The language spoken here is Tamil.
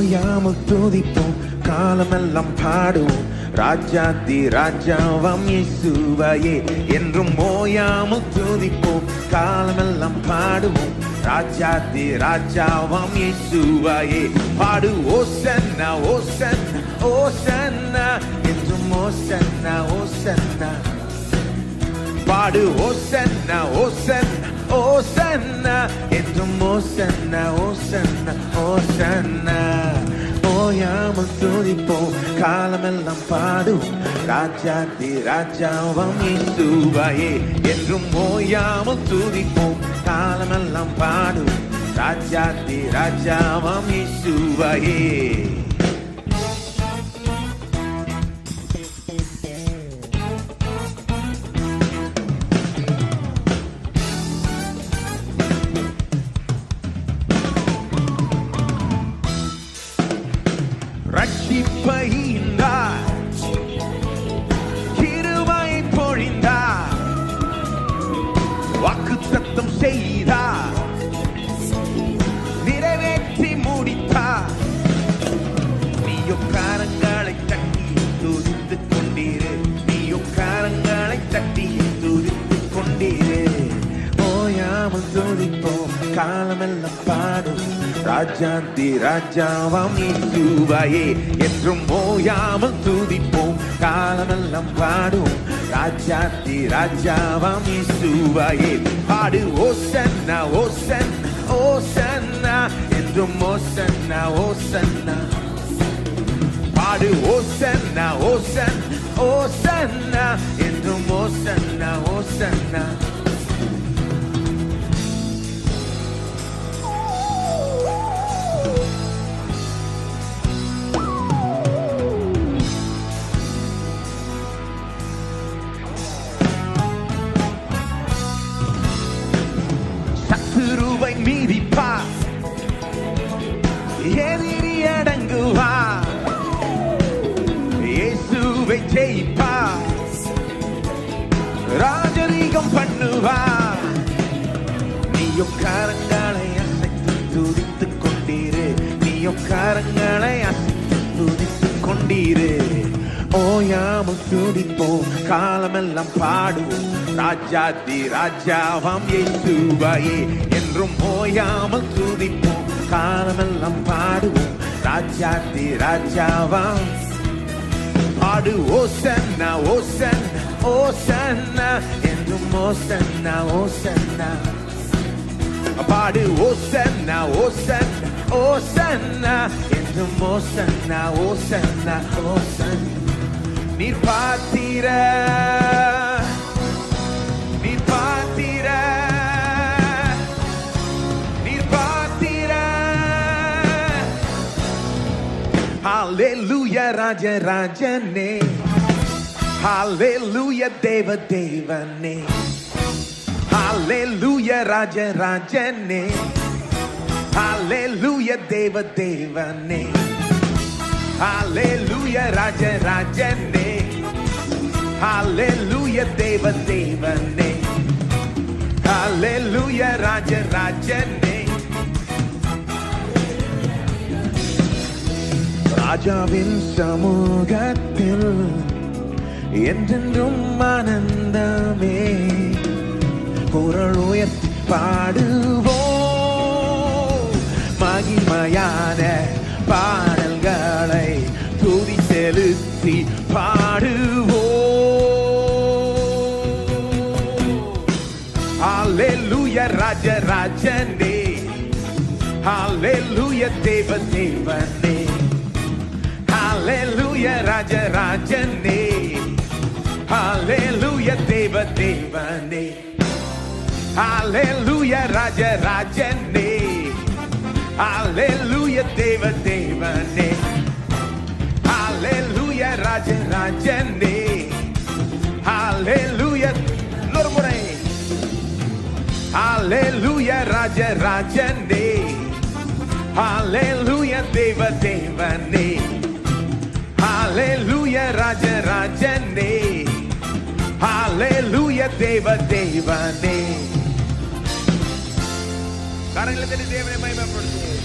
ஓயாமல் துதிப்போம், காலமெல்லாம் பாடுவோம், ராஜாதி ராஜாவாம் இயேசுவையே. என்றும் ஓயாமல் துதிப்போம், காலமெல்லாம் பாடுவோம், ராஜாதி ராஜாவாம் இயேசுவையே. பாடு ஓசன்னா ஓசன்னா ஓசன்னா, என்றும் ஓசன்னா ஓசன்னா. பாடு ஓசன்னா ஓசன்னா ஓசன்னா, என்றும் ஓசன்னா ஓசன்னா ஓசன்னா. ஓயாமல் துதிப்போம், காலமெல்லாம் பாடுவோம், ராஜாதி ராஜாவாம் இயேசுவையே. என்றும் ஓயாமல் துதிப்போம், காலமெல்லாம் பாடுவோம், ராஜாதி ராஜாவாம் இயேசுவையே. ரட்சிப்பைந்தார், கிருபை பொழிந்தார், வாக்குத்தத்தம் செய்தார், நிறைவேற்றி முடித்தார். நீயோ கரங்களை தட்டி துதித்துக் கொண்டீரு, நீயோ கரங்களை தட்டி துதித்துக் கொண்டீரு. ஓயாமல் துதிப்போம், காலமெல்லாம் பாடும், ராஜாதி ராஜாவாம் இயேசுவையே. என்றும் ஓயாமல் துதிப்போம், காலமெல்லாம் பாடுவோம், ராஜாதி ராஜாவாம் இயேசுவையே. பாடு ஓசன்னா ஓசன்னா ஓசன்னா, என்றும் ஓசன்னா ஓசன்னா. பாடு ஓசன்னா ஓசன்னா ஓசன்னா, என்றும் ஓசன்னா ஓசன்னா. சத்துருவை மீதிப்பார், எதிரி அடங்குவார், இயேசுவை ஜெயிப்பார், ராஜரீகம் பண்ணுவார். நீயும் கரங்களை அசைத்து துதித்துக் கொண்டீரு, நீயும் கரங்களை அசைத்து துதித்துக் கொண்டீரு. ஓயாமல் துதிப்போம், காலமெல்லாம் பாடுவோம், ராஜாதி ராஜாவாம் இயேசுவையே. என்றும் ஓயாமல் துதிப்போம், காலமெல்லாம் பாடுவோம், ராஜாதி ராஜாவாம். பாடு ஓசன்னா ஓசன்னா ஓசன்னா, என்றும் ஓசன்னா ஓசன்னா. பாடு ஓசன்னா ஓசன்னா ஓசன்னா, என்றும் ஓசன்னா ஓசன்னா ஓசன்னா. நீர் பாத்திர, நீர் பாத்திர, நீர் பாத்திர. ஹல்லேலூயா ராஜராஜனே, ஹல்லேலூயா தேவ தேவனே, ஹல்லேலூயா ராஜராஜனே, ஹல்லேலூயா தேவ தேவனே, ஹல்லேலூயா ராஜராஜனே, ஹல்லேலூயா தேவ தேவனே, ஹல்லேலூயா ராஜராஜனே. ராஜாவின் சமூகத்தில் என்றென்றும் ஆனந்தமே, குரல் உயர்த்தி பாடுவோம், மகிமையான பாடல்களை துதி செலுத்தி பாடுவோம். ஹல்லேலூயா ராஜராஜனே, ஹல்லேலூயா தேவ தேவனே, ஹல்லேலூயா ராஜராஜனே, ஹல்லேலூயா தேவ தேவனே, ஹல்லேலூயா ராஜராஜனே, ஹல்லேலூயா தேவ தேவனே, ஹல்லேலூயா ராஜராஜனே, ஹல்லேலூயா. இன்னொரு முறை ஹல்லேலூயா ராஜராஜனே, ஹல்லேலூயா தேவ தேவனே, ஹல்லேலூயா ராஜராஜனே, ஹல்லேலூயா தேவ தேவனே. கரங்களை தட்டி தேவனை மகிமைப்படுத்துவோம்.